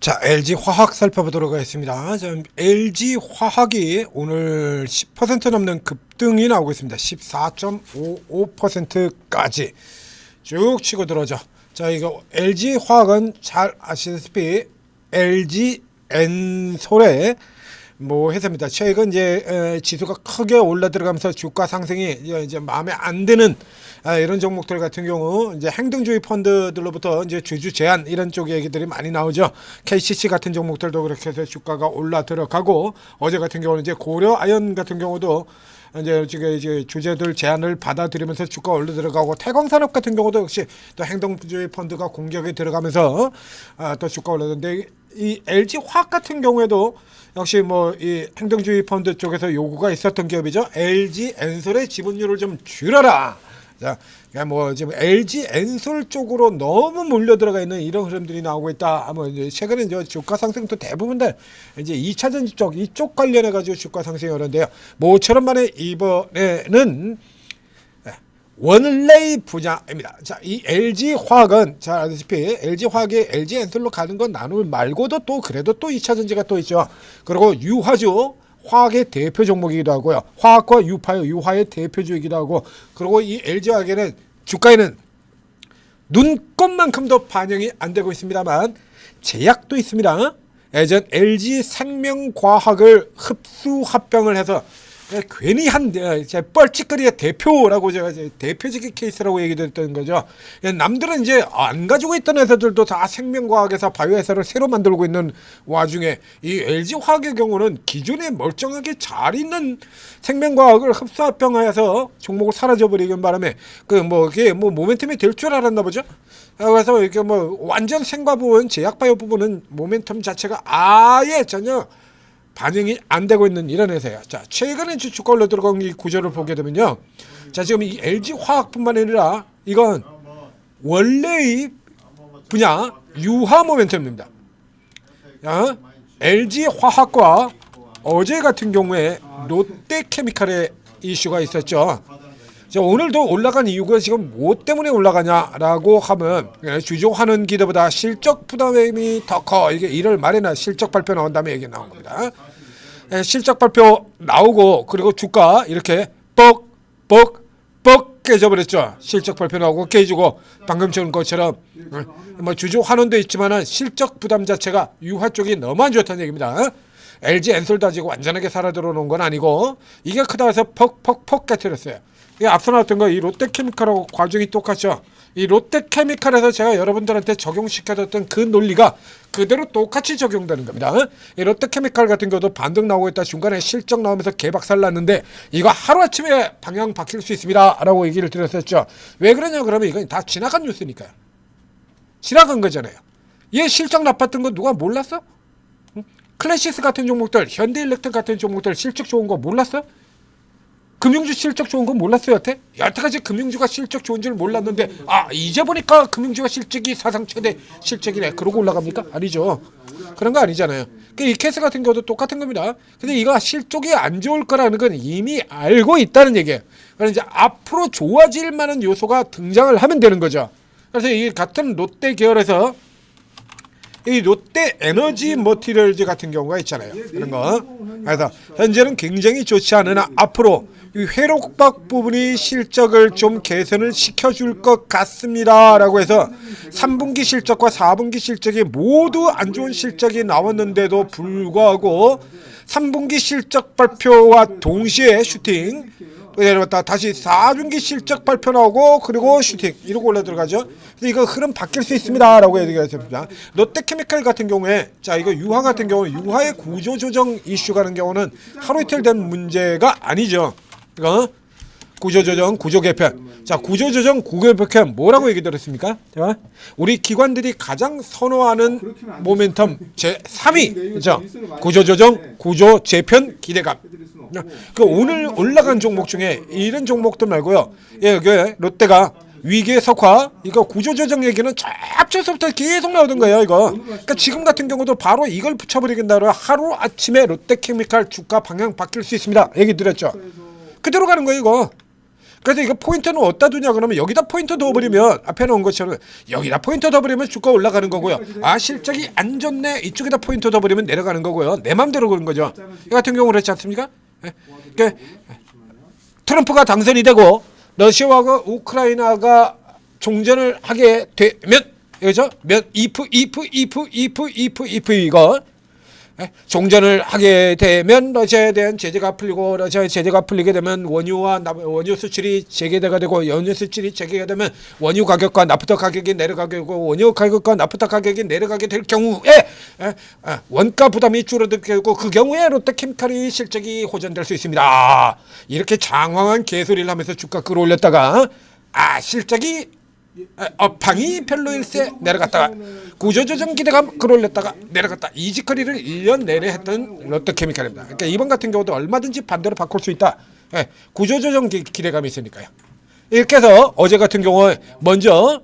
자, LG화학 살펴보도록 하겠습니다. 자, LG화학이 오늘 10% 넘는 급등이 나오고 있습니다. 14.55%까지 쭉 치고 들어오죠. 자, 이거 LG화학은 잘 아시다시피 LG엔솔의 회사입니다. 최근 이제 지수가 크게 올라 들어가면서 주가 상승이 이제 마음에 안 드는 이런 종목들 같은 경우 이제 행동주의 펀드들로부터 이제 주주 제한 이런 쪽 얘기들이 많이 나오죠. KCC 같은 종목들도 그렇게 해서 주가가 올라 들어가고, 어제 같은 경우는 이제 고려 아연 같은 경우도 이제 주주들 제안을 받아들이면서 주가 올라 들어가고, 태광산업 같은 경우도 역시 또 행동주의 펀드가 공격에 들어가면서 또 주가 올랐는데, 이 LG화학 같은 경우에도 역시 이 행동주의 펀드 쪽에서 요구가 있었던 기업이죠. LG엔솔의 지분율을 좀 줄여라. 자, 그러니까 지금 LG엔솔 쪽으로 너무 몰려 들어가 있는 이런 흐름들이 나오고 있다. 이제 최근에 이제 주가 상승도 대부분들 이제 2차전지 쪽 이쪽 관련해 가지고 주가 상승이 오는데요. 모처럼 만에 이번에는 원레이 분야입니다. 자, 이 LG화학은 잘 아시다시피 LG화학이 LG엔솔로 가는 건 나눌 말고도 또 그래도 또 2차전지가 또 있죠. 그리고 유화주, 화학의 대표 종목이기도 하고요. 화학과 유화의 대표주이기도 하고, 그리고 이 LG화학에는 주가에는 눈꼽만큼도 반영이 안 되고 있습니다만 제약도 있습니다. 예전 LG생명과학을 흡수 합병을 해서 괜히 한 뻘짓거리의 대표라고 제가 대표적인 케이스라고 얘기했던 거죠. 남들은 이제 안 가지고 있던 회사들도 다 생명과학에서 바이오 회사를 새로 만들고 있는 와중에 이 LG화학의 경우는 기존에 멀쩡하게 잘 있는 생명과학을 흡수합병해서 종목을 사라져버리는 바람에 이게 모멘텀이 될 줄 알았나 보죠. 그래서 이렇게 완전 생과 부분, 제약 바이오 부분은 모멘텀 자체가 아예 전혀 반영이 안 되고 있는 이런 회사예요. 자, 최근에 주가 올라 들어간 이 구조를 보게 되면요. 자, 지금 이 LG화학뿐만 아니라 이건 원래의 분야 유화 모멘텀입니다. 자, LG화학과 어제 같은 경우에 롯데케미칼의 이슈가 있었죠. 자, 오늘도 올라간 이유가 지금 뭐 때문에 올라가냐라고 하면 주종하는 기대보다 실적 부담이 더 커. 이게 1월 말에는 실적 발표 나온 다음에 얘기 나온 겁니다. 실적 발표 나오고 그리고 주가 이렇게 뻑 깨져버렸죠. 실적 발표 나오고 깨지고 방금 전 것처럼 주주 환원도 있지만은 실적 부담 자체가 유화 쪽이 너무 안 좋다는 얘기입니다. LG엔솔도 아직 완전하게 살아들어 놓은 건 아니고 이게 크다 해서 퍽 깨뜨렸어요. 앞서 나왔던 거 이 롯데케미칼하고 과정이 똑같죠. 이 롯데케미칼에서 제가 여러분들한테 적용시켜줬던 그 논리가 그대로 똑같이 적용되는 겁니다. 이 롯데케미칼 같은 경우도 반등 나오고 있다 중간에 실적 나오면서 개박살 났는데 이거 하루아침에 방향 바뀔 수 있습니다 라고 얘기를 드렸었죠. 왜 그러냐 그러면 이건 다 지나간 뉴스니까요. 지나간 거잖아요. 얘 실적 나빴던 거 누가 몰랐어? 클래시스 같은 종목들, 현대일렉트릭 같은 종목들 실적 좋은 거 몰랐어? 금융주 실적 좋은 건 몰랐어요, 여태까지 금융주가 실적 좋은 줄 몰랐는데 이제 보니까 금융주가 실적이 사상 최대 실적이네. 그러고 올라갑니까? 아니죠. 그런 거 아니잖아요. 이 케이스 같은 경우도 똑같은 겁니다. 근데 이거 실적이 안 좋을 거라는 건 이미 알고 있다는 얘기예요. 그래서 이제 앞으로 좋아질 만한 요소가 등장을 하면 되는 거죠. 그래서 이 같은 롯데 계열에서 이 롯데 에너지 머티리얼즈 같은 경우가 있잖아요. 그런 거. 그래서 현재는 굉장히 좋지 않으나 앞으로 이 회로박 부분이 실적을 좀 개선을 시켜줄 것 같습니다 라고 해서 3분기 실적과 4분기 실적이 모두 안 좋은 실적이 나왔는데도 불구하고 3분기 실적 발표와 동시에 슈팅 내려갔다 다시 4분기 실적 발표 나오고 그리고 슈팅 이러고 올라 들어가죠. 그래서 이거 흐름 바뀔 수 있습니다 라고 얘기했습니다. 롯데케미칼 같은 경우에 자 이거 유화 같은 경우 유화의 구조조정 이슈 가는 경우는 하루 이틀 된 문제가 아니죠. 이거 구조조정 구조개편. 자 구조조정 구조개편 뭐라고 얘기 들었습니까? 자, 우리 기관들이 가장 선호하는 모멘텀 제3위 그렇죠? 구조조정 구조재편 기대감. 오늘 올라간 종목 중에 이런 종목도 말고요. 여기 롯데가 위기의 석화 이거 구조조정 얘기는 앞서서부터 계속 나오던 거예요. 이거 그러니까 지금 같은 경우도 바로 이걸 붙여버리겠다고 하루 아침에 롯데케미칼 주가 방향 바뀔 수 있습니다 얘기 드렸죠. 그대로 가는 거예요 이거. 그래서 이거 포인트는 어디다 두냐 그러면 여기다 포인트 넣어버리면 앞에 놓은 것처럼 여기다 포인트 넣어버리면 주가 올라가는 거고요. 아 실적이 안 좋네 이쪽에다 포인트 넣어버리면 내려가는 거고요. 내 맘대로 그런 거죠. 이 같은 경우 그렇지 않습니까? 그러니까 트럼프가 당선이 되고 러시아와 우크라이나가 종전을 하게 되면 그죠? if 이거 종전을 하게 되면 러시아에 대한 제재가 풀리고 러시아의 제재가 풀리게 되면 원유 수출이 재개가 되고 원유 수출이 재개가 되면 원유 가격과 나프타 가격이 내려가게 되고 원유 가격과 나프타 가격이 내려가게 될 경우에 원가 부담이 줄어들게 되고 그 경우에 롯데케미칼이 실적이 호전될 수 있습니다. 이렇게 장황한 개소리를 하면서 주가 끌어올렸다가 실적이 업황이 별로일세 내려갔다가 구조조정 기대감 끌어올렸다가 내려갔다 이지커리를 1년 내내 했던 롯데케미칼입니다. 그러니까 이번 같은 경우도 얼마든지 반대로 바꿀 수 있다. 구조조정 기대감이 있으니까요. 이렇게 해서 어제 같은 경우에 먼저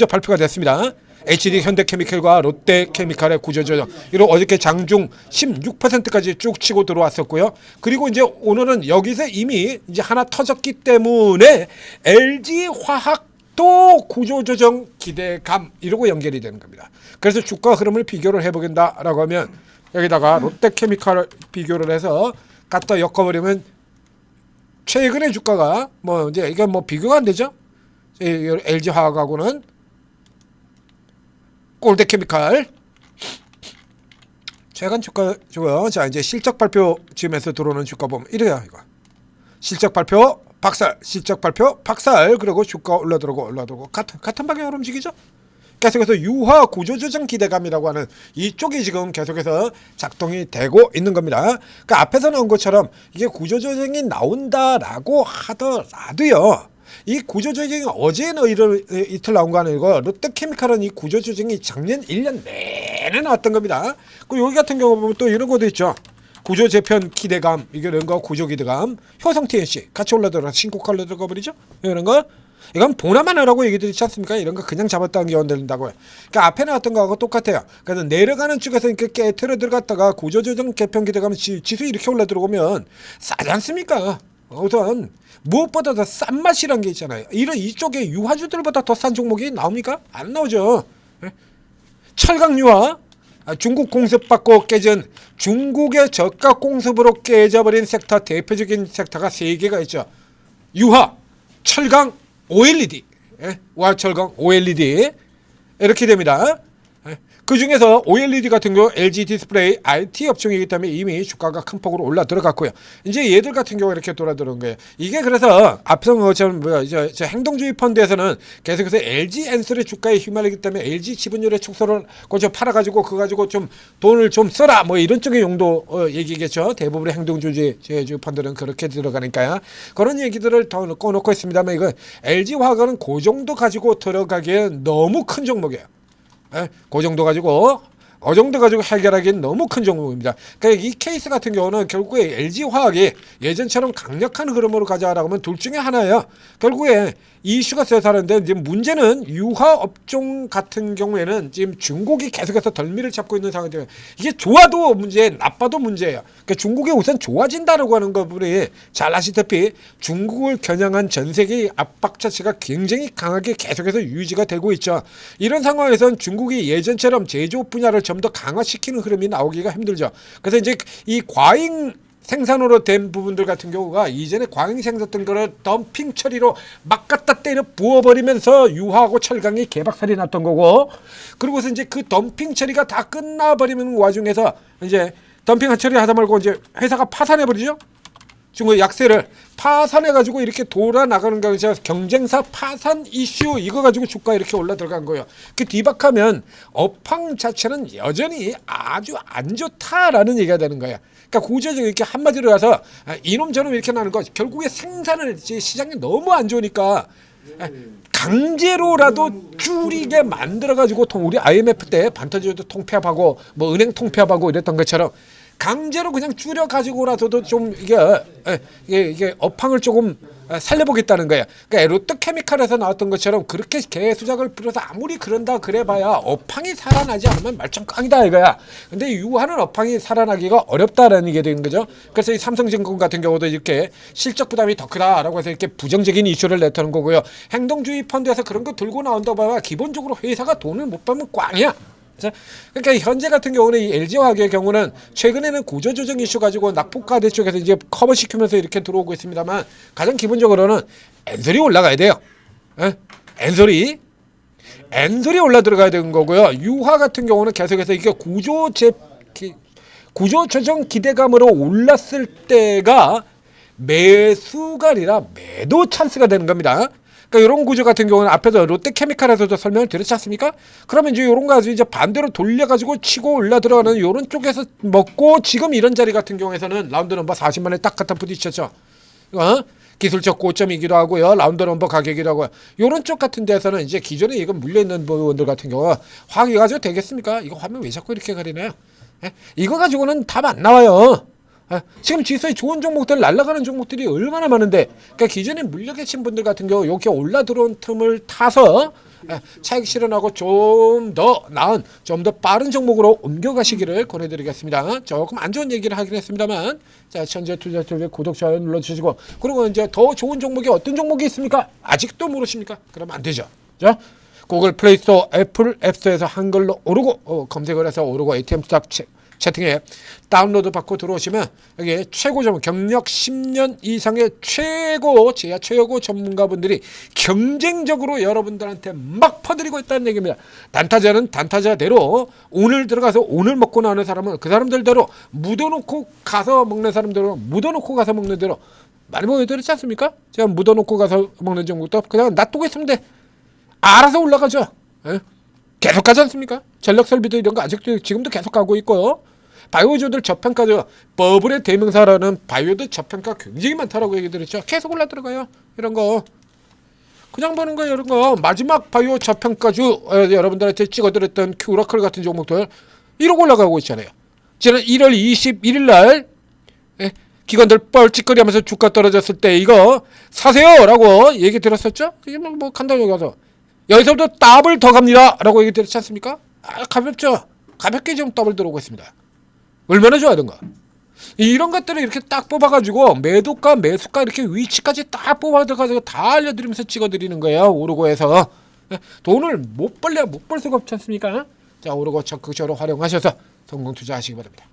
발표가 됐습니다. HD 현대케미칼과 롯데케미칼의 구조조정 이로 어저께 장중 16%까지 쭉 치고 들어왔었고요. 그리고 이제 오늘은 여기서 이미 이제 하나 터졌기 때문에 LG화학 또 구조조정 기대감 이러고 연결이 되는 겁니다. 그래서 주가 흐름을 비교를 해보겠다라고 하면 여기다가 롯데케미칼을 비교를 해서 갖다 엮어버리면 최근의 주가가 뭐 이제 이게 뭐 비교가 안 되죠. LG화학하고는 롯데케미칼 최근 주가 좋아요. 자 이제 실적 발표 지금에서 들어오는 주가 보면 이래요. 이거 실적 발표 박살, 실적 발표 박살, 그리고 주가 올라들고 같은 방향으로 움직이죠. 계속해서 유화 구조조정 기대감이라고 하는 이쪽이 지금 계속해서 작동이 되고 있는 겁니다. 그러니까 앞에서 나온 것처럼 이게 구조조정이 나온다라고 하더라도요. 이 구조조정이 어제는 이틀 나온 거 아니고 롯데케미칼은 이 구조조정이 작년 1년 내내 나왔던 겁니다. 그리고 여기 같은 경우 보면 또 이런 것도 있죠. 구조 재편 기대감 이런 거 구조 기대감 효성 TNC 같이 올라들어 신고가 올라들어가 버리죠. 이런 거 이건 보나만 하라고 얘기 드리지 않습니까? 이런 거 그냥 잡았다는 게 원된다고요. 그러니까 앞에 나왔던 거하고 똑같아요. 그래서 내려가는 쪽에서 이렇게 깨트려 들어갔다가 구조조정 개편 기대감 지수 이렇게 올라들어오면 싸지 않습니까? 우선 무엇보다 더 싼 맛이란 게 있잖아요. 이쪽에 유화주들보다 더 싼 종목이 나옵니까? 안 나오죠. 철강 유화 중국 공습받고 깨진 중국의 저가 공습으로 깨져버린 섹터 대표적인 섹터가 3개가 있죠. 유화, 철강, OLED 철강, OLED 이렇게 됩니다. 그 중에서 OLED 같은 경우 LG 디스플레이 IT 업종이기 때문에 이미 주가가 큰 폭으로 올라 들어갔고요. 이제 얘들 같은 경우 이렇게 돌아 들어온 거예요. 이게 그래서 앞서 것처럼 저 행동주의 펀드에서는 계속해서 LG 엔솔의 주가에 휘말리기 때문에 LG 지분율의 축소를 팔아가지고 그거 가지고 좀 돈을 좀 써라 뭐 이런 쪽의 용도 얘기겠죠. 대부분의 행동주의 펀드는 그렇게 들어가니까요. 그런 얘기들을 더 꺼놓고 있습니다만 이거 LG 화학은 그 정도 가지고 들어가기엔 너무 큰 종목이에요. 그 정도 가지고 해결하기엔 너무 큰 종목입니다. 그러니까 이 케이스 같은 경우는 결국에 LG화학이 예전처럼 강력한 흐름으로 가자라고 하면 둘 중에 하나예요. 결국에 이슈가 세서 하는데 이제 문제는 유화 업종 같은 경우에는 지금 중국이 계속해서 덜미를 잡고 있는 상황이에요. 이게 좋아도 문제, 나빠도 문제예요. 그러니까 중국이 우선 좋아진다라고 하는 것들이 잘 아시다시피 중국을 겨냥한 전 세계의 압박 자체가 굉장히 강하게 계속해서 유지가 되고 있죠. 이런 상황에서는 중국이 예전처럼 제조업 분야를 좀 더 강화시키는 흐름이 나오기가 힘들죠. 그래서 이제 이 과잉 생산으로 된 부분들 같은 경우가 이전에 과잉 생산했던 거를 덤핑 처리로 막 갖다 때려 부어버리면서 유화하고 철강이 개박살이 났던 거고, 그리고서 이제 그 덤핑 처리가 다 끝나버리는 와중에서 이제 덤핑 처리 하다 말고 이제 회사가 파산해버리죠. 중국 약세를 파산해가지고 이렇게 돌아 나가는 거 경쟁사 파산 이슈 이거 가지고 주가 이렇게 올라 들어간 거예요. 그 뒤박하면 업황 자체는 여전히 아주 안 좋다라는 얘기가 되는 거예요. 그러니까 구조적으로 이렇게 한마디로 해서 이놈 저놈 이렇게 나는 거 결국에 생산을 시장이 너무 안 좋으니까 강제로라도 줄이게 만들어가지고 우리 IMF 때 반터지도 통폐합하고 뭐 은행 통폐합하고 이랬던 것처럼 강제로 그냥 줄여가지고라도 좀 이게 업황을 조금 살려보겠다는 거예요. 그러니까 롯데케미칼에서 나왔던 것처럼 그렇게 개수작을 빌어서 아무리 그런다 그래봐야 업황이 살아나지 않으면 말짱깡이다 이거야. 근데 유한은 업황이 살아나기가 어렵다라는 게 되는 거죠. 그래서 이 삼성증권 같은 경우도 이렇게 실적 부담이 더 크다라고 해서 이렇게 부정적인 이슈를 내타는 거고요. 행동주의 펀드에서 그런 거 들고 나온다고 봐야 기본적으로 회사가 돈을 못 벌면 꽝이야. 그러니까 현재 같은 경우는 이 LG화학의 경우는 최근에는 구조조정 이슈 가지고 낙폭과대 쪽에서 이제 커버시키면서 이렇게 들어오고 있습니다만 가장 기본적으로는 엔솔이 올라가야 돼요. 엔솔이 올라 들어가야 되는 거고요. 유화 같은 경우는 계속해서 이게 구조조정 기대감으로 올랐을 때가 매수가 아니라 매도 찬스가 되는 겁니다. 그러니까 이런 구조 같은 경우는 앞에서 롯데케미칼에서도 설명을 드렸지 않습니까? 그러면 이제 이런 거 가지고 이제 반대로 돌려가지고 치고 올라 들어가는 이런 쪽에서 먹고 지금 이런 자리 같은 경우에서는 라운드 넘버 40만에 딱 갖다 부딪혔죠. 기술적 고점이기도 하고요. 라운드 넘버 가격이기도 하고요. 이런 쪽 같은 데서는 이제 기존에 이거 물려있는 부분들 같은 경우 화학이 가지고 되겠습니까? 이거 화면 왜 자꾸 이렇게 가리나요? 이거 가지고는 답 안 나와요. 지금 지수에 좋은 종목들 날아가는 종목들이 얼마나 많은데 그러니까 기존에 물려 계신 분들 같은 경우 이렇게 올라 들어온 틈을 타서 차익 실현하고 좀 더 나은 좀 더 빠른 종목으로 옮겨가시기를 권해드리겠습니다. 조금 안 좋은 얘기를 하긴 했습니다만 자 현재 투자TV 구독 좋아요 눌러주시고 그리고 이제 더 좋은 종목이 어떤 종목이 있습니까? 아직도 모르십니까? 그러면 안 되죠. 자 구글 플레이스토어 애플 앱스토어에서 한글로 오르고 검색을 해서 오르고 ATM 스탁 채팅에 다운로드 받고 들어오시면 여기 최고점 경력 10년 이상의 제야 최고 전문가분들이 경쟁적으로 여러분들한테 막 퍼드리고 있다는 얘기입니다. 단타자는 단타자대로 오늘 들어가서 오늘 먹고 나오는 사람은 그 사람들대로 묻어놓고 가서 먹는 사람대로 묻어놓고 가서 먹는 대로 많이 보여드렸지 않습니까? 제가 묻어놓고 가서 먹는 정도도 그냥 놔두고 있으면 돼. 알아서 올라가죠. 계속 가지 않습니까? 전력설비도 이런 거 아직도 지금도 계속 가고 있고요. 바이오주들 저평가죠. 버블의 대명사라는 바이오들 저평가 굉장히 많다라고 얘기 드렸죠. 계속 올라 들어가요. 이런 거 그냥 보는 거예요. 이런 거 마지막 바이오 저평가주 여러분들한테 찍어드렸던 큐라클 같은 종목들 1억 올라가고 있잖아요. 지난 1월 21일 날 기관들 뻘짓거리하면서 주가 떨어졌을 때 이거 사세요라고 얘기 들었었죠. 이게 뭐 간단히 가서 여기서부터 더블 더 갑니다 라고 얘기 드렸지 않습니까? 가볍죠. 가볍게 좀 더블 들어오고 있습니다. 얼마나 좋아야 하던가. 이런 것들을 이렇게 딱 뽑아가지고 매도가 매수가 이렇게 위치까지 딱 뽑아가지고 다 알려드리면서 찍어드리는 거예요. 오르고에서 돈을 못 벌 수가 없지 않습니까? 자 오르고 적극적으로 활용하셔서 성공 투자하시기 바랍니다.